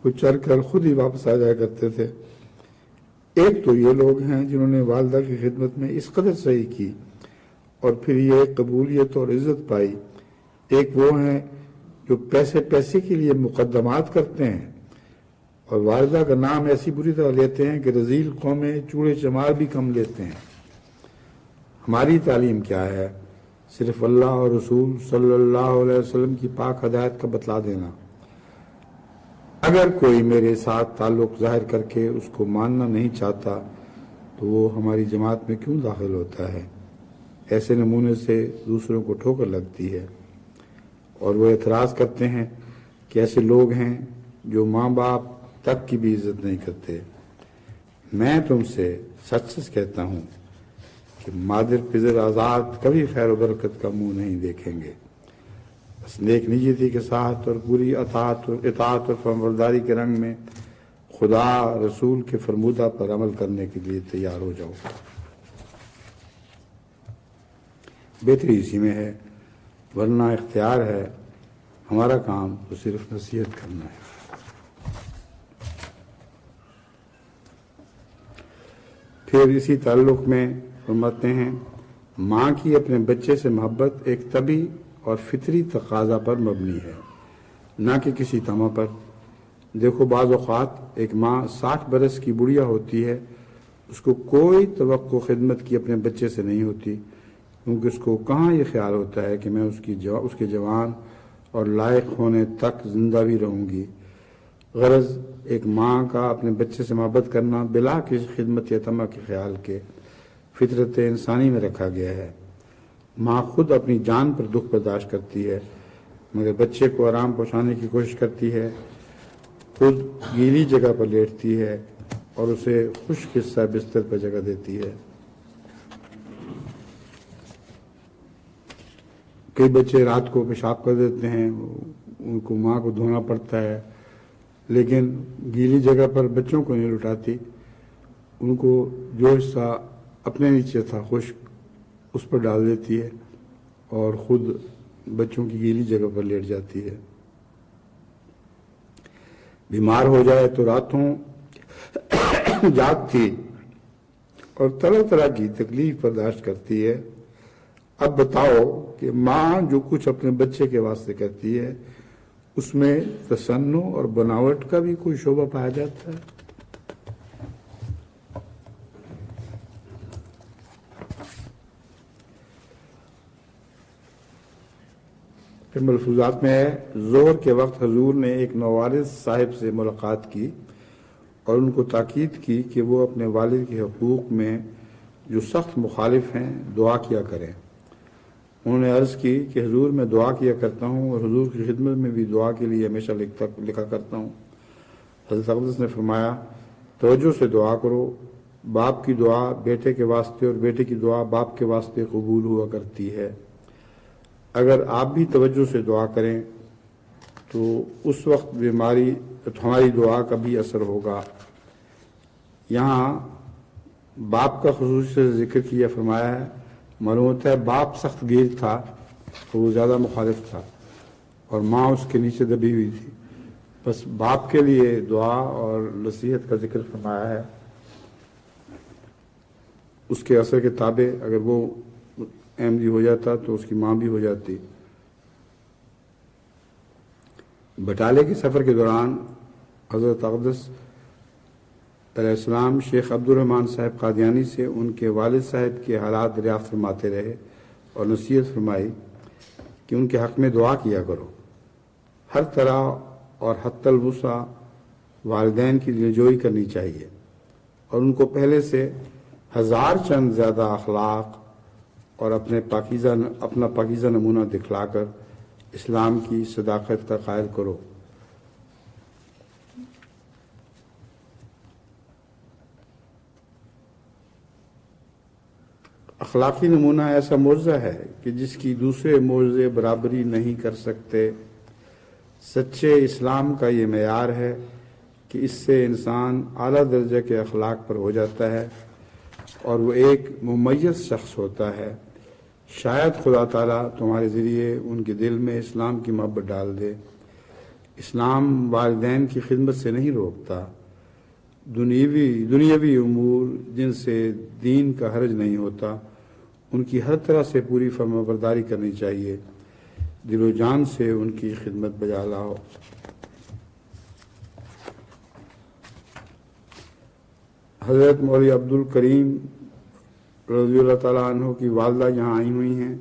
وہ چر کر خود ہی واپس آ جایا کرتے تھے۔ ایک تو یہ لوگ ہیں جنہوں نے والدہ کی خدمت میں اس قدر صحیح کی اور پھر یہ قبولیت اور عزت پائی۔ ایک وہ ہیں جو پیسے کے لیے مقدمات کرتے ہیں اور والدہ کا نام ایسی بری طرح لیتے ہیں کہ رذیل قومیں چوڑے چمار بھی کم لیتے ہیں۔ ہماری تعلیم کیا ہے؟ صرف اللہ اور رسول صلی اللہ علیہ وسلم کی پاک ہدایت کا بتلا دینا۔ اگر کوئی میرے ساتھ تعلق ظاہر کر کے اس کو ماننا نہیں چاہتا تو وہ ہماری جماعت میں کیوں داخل ہوتا ہے؟ ایسے نمونے سے دوسروں کو ٹھوکر لگتی ہے اور وہ اعتراض کرتے ہیں کہ ایسے لوگ ہیں جو ماں باپ تک کی بھی عزت نہیں کرتے۔ میں تم سے سچ سچ کہتا ہوں کہ مادر پدر آزاد کبھی خیر و برکت کا منہ نہیں دیکھیں گے۔ بس نیک نیتی کے ساتھ اور پوری اطاعت اور فرمانبرداری کے رنگ میں خدا رسول کے فرمودہ پر عمل کرنے کے لیے تیار ہو جاؤ۔ بہتری اسی میں ہے، ورنہ اختیار ہے، ہمارا کام تو صرف نصیحت کرنا ہے۔ پھر اسی تعلق میں فرماتے ہیں ماں کی اپنے بچے سے محبت ایک طبعی اور فطری تقاضا پر مبنی ہے، نہ کہ کسی تمہ پر۔ دیکھو بعض اوقات ایک ماں 60 برس کی بڑھیا ہوتی ہے، اس کو کوئی توقع خدمت کی اپنے بچے سے نہیں ہوتی، کیونکہ اس کو کہاں یہ خیال ہوتا ہے کہ میں اس کے جوان اور لائق ہونے تک زندہ بھی رہوں گی۔ غرض ایک ماں کا اپنے بچے سے محبت کرنا بلا کسی خدمت یا طمع کے خیال کے فطرت انسانی میں رکھا گیا ہے۔ ماں خود اپنی جان پر دکھ برداشت کرتی ہے مگر بچے کو آرام پہنچانے کی کوشش کرتی ہے، خود گیلی جگہ پر لیٹتی ہے اور اسے خشک حصہ بستر پر جگہ دیتی ہے۔ کئی بچے رات کو پیشاب کر دیتے ہیں، ان کو ماں کو دھونا پڑتا ہے، لیکن گیلی جگہ پر بچوں کو نہیں لٹاتی، ان کو جو حصہ اپنے نیچے تھا خشک اس پر ڈال دیتی ہے اور خود بچوں کی گیلی جگہ پر لیٹ جاتی ہے۔ بیمار ہو جائے تو راتوں جاگتی اور طرح طرح کی تکلیف برداشت کرتی ہے۔ اب بتاؤ کہ ماں جو کچھ اپنے بچے کے واسطے کرتی ہے اس میں تصنع اور بناوٹ کا بھی کوئی شعبہ پایا جاتا ہے؟ پھر ملفوظات میں ہے ظہر کے وقت حضور نے ایک نوارث صاحب سے ملاقات کی اور ان کو تاکید کی کہ وہ اپنے والد کے حقوق میں جو سخت مخالف ہیں دعا کیا کریں۔ انہوں نے عرض کی کہ حضور میں دعا کیا کرتا ہوں اور حضور کی خدمت میں بھی دعا کے لیے ہمیشہ لکھا کرتا ہوں۔ حضرت اقدس نے فرمایا توجہ سے دعا کرو، باپ کی دعا بیٹے کے واسطے اور بیٹے کی دعا باپ کے واسطے قبول ہوا کرتی ہے۔ اگر آپ بھی توجہ سے دعا کریں تو اس وقت ہماری دعا کا بھی اثر ہوگا۔ یہاں باپ کا خصوصی سے ذکر کیا فرمایا ہے. معلوم ہوتا ہے باپ سخت گیر تھا تو وہ زیادہ مخالف تھا اور ماں اس کے نیچے دبی ہوئی تھی. بس باپ کے لیے دعا اور نصیحت کا ذکر فرمایا ہے. اس کے اثر کے تابع اگر وہ احمدی ہو جاتا تو اس کی ماں بھی ہو جاتی. بٹالے کے سفر کے دوران حضرت اقدس علیہ السلام شیخ عبد الرحمن صاحب قادیانی سے ان کے والد صاحب کے حالات دریافت فرماتے رہے اور نصیحت فرمائی کہ ان کے حق میں دعا کیا کرو. ہر طرح اور حتی الوسع والدین کی دلجوئی کرنی چاہیے اور ان کو پہلے سے ہزار چند زیادہ اخلاق اور اپنا پاکیزہ نمونہ دکھلا کر اسلام کی صداقت کا قائل کرو. اخلاقی نمونہ ایسا معجزہ ہے کہ جس کی دوسرے معجزے برابری نہیں کر سکتے. سچے اسلام کا یہ معیار ہے کہ اس سے انسان اعلیٰ درجے کے اخلاق پر ہو جاتا ہے اور وہ ایک ممیز شخص ہوتا ہے. شاید خدا تعالیٰ تمہارے ذریعے ان کے دل میں اسلام کی محبت ڈال دے. اسلام والدین کی خدمت سے نہیں روکتا. دنیاوی امور جن سے دین کا حرج نہیں ہوتا ان کی ہر طرح سے پوری فرمانبرداری کرنی چاہیے. دل و جان سے ان کی خدمت بجا لاؤ. حضرت مولوی عبد الکریم رضی اللہ تعالیٰ عنہ کی والدہ یہاں آئی ہوئی ہیں.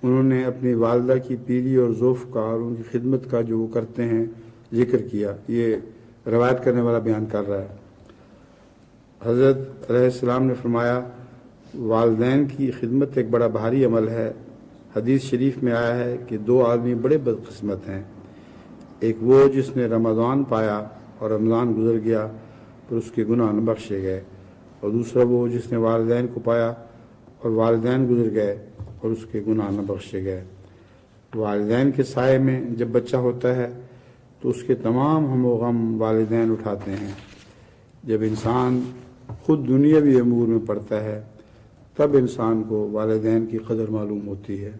انہوں نے اپنی والدہ کی پیری اور ذوف کا اور ان کی خدمت کا جو وہ کرتے ہیں ذکر کیا. یہ روایت کرنے والا بیان کر رہا ہے. حضرت علیہ السلام نے فرمایا والدین کی خدمت ایک بڑا بھاری عمل ہے. حدیث شریف میں آیا ہے کہ دو آدمی بڑے بدقسمت ہیں. ایک وہ جس نے رمضان پایا اور رمضان گزر گیا پر اس کے گناہ نہ بخشے گئے، اور دوسرا وہ جس نے والدین کو پایا اور والدین گزر گئے اور اس کے گناہ نہ بخشے گئے. والدین کے سائے میں جب بچہ ہوتا ہے تو اس کے تمام ہم و غم والدین اٹھاتے ہیں. جب انسان خود دنیاوی امور میں پڑتا ہے تب انسان کو والدین کی قدر معلوم ہوتی ہے.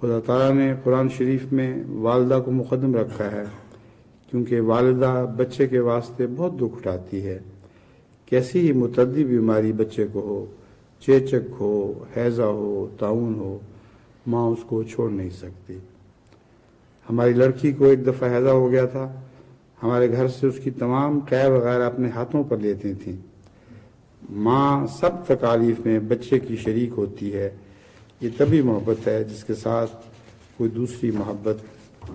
خدا تعالیٰ نے قرآن شریف میں والدہ کو مقدم رکھا ہے کیونکہ والدہ بچے کے واسطے بہت دکھ اٹھاتی ہے. کیسی ہی متعدی بیماری بچے کو ہو، چیچک ہو، ہیضہ ہو، طاعون ہو، ماں اس کو چھوڑ نہیں سکتی. ہماری لڑکی کو ایک دفعہ ہیضہ ہو گیا تھا. ہمارے گھر سے اس کی تمام قے وغیرہ اپنے ہاتھوں پر لیتی تھیں. ماں سب تکالیف میں بچے کی شریک ہوتی ہے. یہ تبھی محبت ہے جس کے ساتھ کوئی دوسری محبت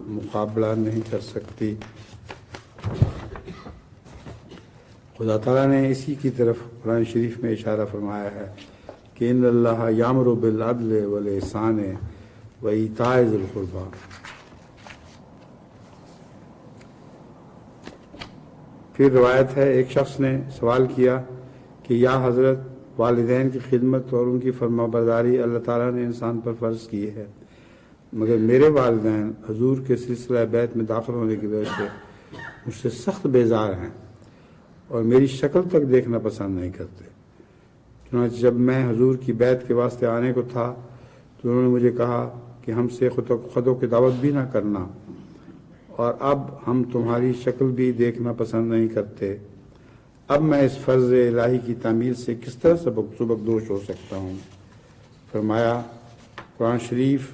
مقابلہ نہیں کر سکتی. خدا تعالیٰ نے اسی کی طرف قرآن شریف میں اشارہ فرمایا ہے کہ ان اللہ یامر بالعدل والاحسان وایتاء ذی القربی. پھر روایت ہے ایک شخص نے سوال کیا کہ یا حضرت والدین کی خدمت اور ان کی فرمانبرداری اللہ تعالیٰ نے انسان پر فرض کی ہے، مگر میرے والدین حضور کے سلسلہ بیت میں داخل ہونے کی وجہ سے مجھ سے سخت بیزار ہیں اور میری شکل تک دیکھنا پسند نہیں کرتے. چنانچہ جب میں حضور کی بیت کے واسطے آنے کو تھا تو انہوں نے مجھے کہا کہ ہم سے خودوں کی دعوت بھی نہ کرنا، اور اب ہم تمہاری شکل بھی دیکھنا پسند نہیں کرتے. اب میں اس فرض الہی کی تعمیل سے کس طرح سبکدوش ہو سکتا ہوں؟ فرمایا قرآن شریف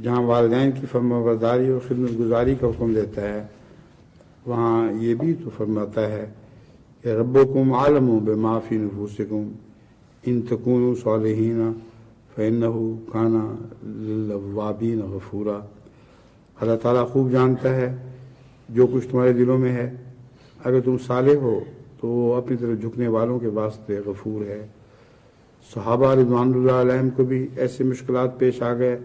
جہاں والدین کی فرمانبرداری اور خدمت گزاری کا حکم دیتا ہے وہاں یہ بھی تو فرماتا ہے کہ ربکم عالم بما فی نفوسکم ان تکونوا صالحین فإنہ کان للأوابین غفورا. اللہ تعالیٰ خوب جانتا ہے جو کچھ تمہارے دلوں میں ہے. اگر تم صالح ہو تو وہ اپنی طرف جھکنے والوں کے واسطے غفور ہے. صحابہ رضوان اللہ علیہم کو بھی ایسے مشکلات پیش آ گئے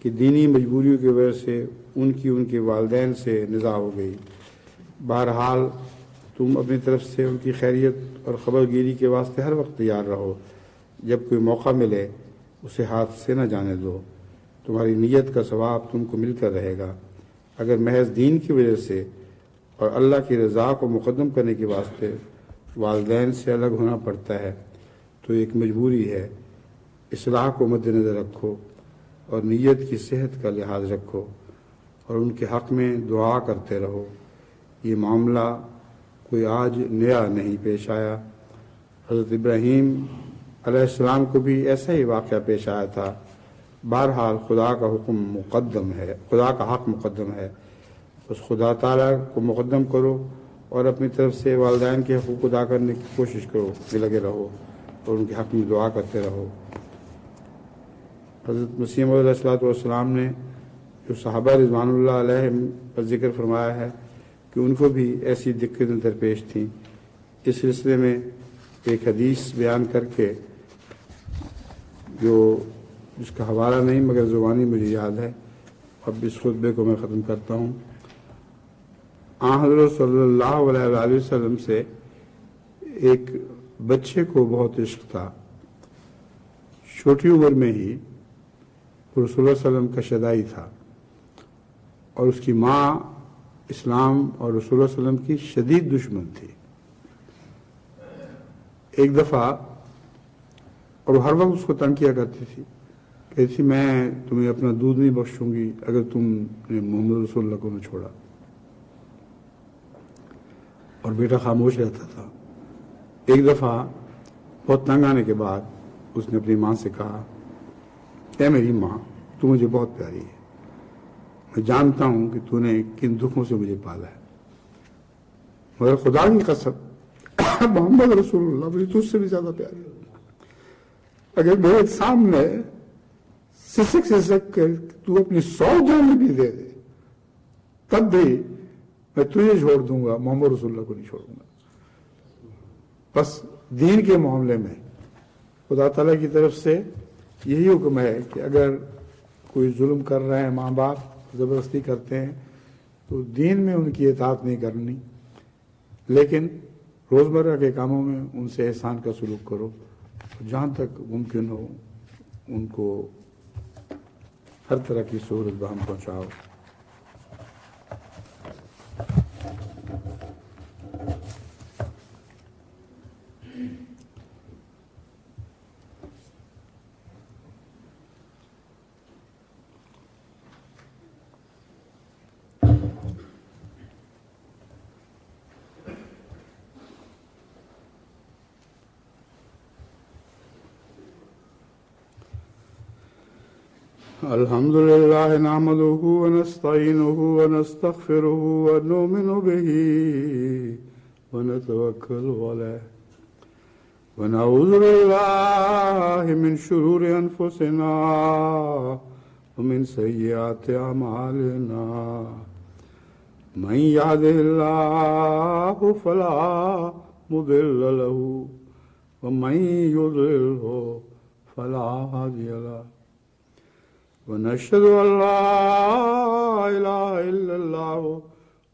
کہ دینی مجبوریوں کی وجہ سے ان کے والدین سے نزاع ہو گئی. بہرحال تم اپنی طرف سے ان کی خیریت اور خبر گیری کے واسطے ہر وقت تیار رہو. جب کوئی موقع ملے اسے ہاتھ سے نہ جانے دو. تمہاری نیت کا ثواب تم کو ملتا رہے گا. اگر محض دین کی وجہ سے اور اللہ کی رضا کو مقدم کرنے کے واسطے والدین سے الگ ہونا پڑتا ہے تو ایک مجبوری ہے۔ اصلاح کو مد نظر رکھو اور نیت کی صحت کا لحاظ رکھو اور ان کے حق میں دعا کرتے رہو۔ یہ معاملہ کوئی آج نیا نہیں پیش آیا، حضرت ابراہیم علیہ السلام کو بھی ایسا ہی واقعہ پیش آیا تھا۔ بہرحال خدا کا حکم مقدم ہے، خدا کا حق مقدم ہے، بس خدا تعالیٰ کو مقدم کرو اور اپنی طرف سے والدین کے حقوق ادا کرنے کی کوشش کرو، لگے رہو اور ان کے حق میں دعا کرتے رہو۔ حضرت مسیح موعود علیہ السلام نے جو صحابہ رضوان اللہ علیہ پر ذکر فرمایا ہے کہ ان کو بھی ایسی دقتیں درپیش تھیں، اس سلسلے میں ایک حدیث بیان کر کے جس کا حوالہ نہیں مگر زبانی مجھے یاد ہے، اب اس خطبے کو میں ختم کرتا ہوں۔ حضرت صلی اللہ علیہ وآلہ وسلم سے ایک بچے کو بہت عشق تھا، چھوٹی عمر میں ہی رسول اللہ صلی اللہ علیہ وسلم کا شدائی تھا اور اس کی ماں اسلام اور رسول اللہ صلی اللہ علیہ وسلم کی شدید دشمن تھی۔ ایک دفعہ اور ہر وقت اس کو تنگ کیا کرتی تھی، کہتی تھی میں تمہیں اپنا دودھ نہیں بخشوں گی اگر تم نے محمد رسول اللہ کو نہ چھوڑا، اور بیٹا خاموش رہتا تھا۔ ایک دفعہ بہت تنگ آنے کے بعد اس نے اپنی ماں سے کہا، اے میری ماں، تو مجھے بہت پیاری ہے، میں جانتا ہوں کہ تو نے کن دکھوں سے مجھے پالا ہے، مگر خدا کی قسم محمد رسول اللہ مجھے تجھ سے بھی زیادہ پیاری ہے۔ اگر میرے سامنے سسک کر تو اپنی 100 جان بھی دے دے تب بھی میں تجھے چھوڑ دوں گا، محمد رسول اللہ کو نہیں چھوڑوں گا۔ بس دین کے معاملے میں خدا تعالیٰ کی طرف سے یہی حکم ہے کہ اگر کوئی ظلم کر رہے ہیں، ماں باپ زبردستی کرتے ہیں، تو دین میں ان کی اطاعت نہیں کرنی، لیکن روزمرہ کے کاموں میں ان سے احسان کا سلوک کرو، جہاں تک ممکن ہو ان کو ہر طرح کی سہولت بہم پہنچاؤ۔ الحمد لله نحمده ونستعينه ونستغفره ونؤمن به ونتوكل عليه ونعوذ بالله من شرور أنفسنا ومن سيئات أعمالنا من يهده الله فلا مضل له ومن يضلله فلا هادي له ونشهد أن لا إله إلا الله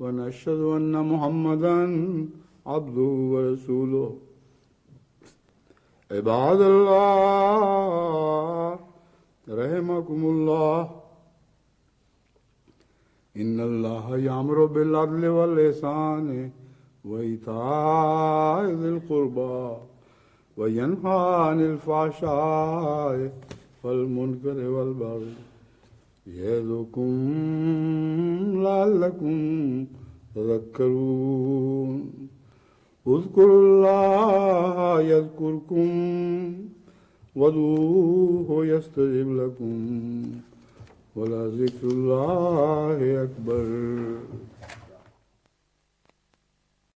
ونشهد أن محمدا عبده ورسوله عباد الله رحمكم الله إن الله يأمر بالعدل والإحسان وإيتاء ذي القربى وينهى عن الفحشاء والمنكر والبغي يعظكم لعلكم تذكرون اذكروا الله يذكركم وادعوه يستجب لكم ولذكر الله أكبر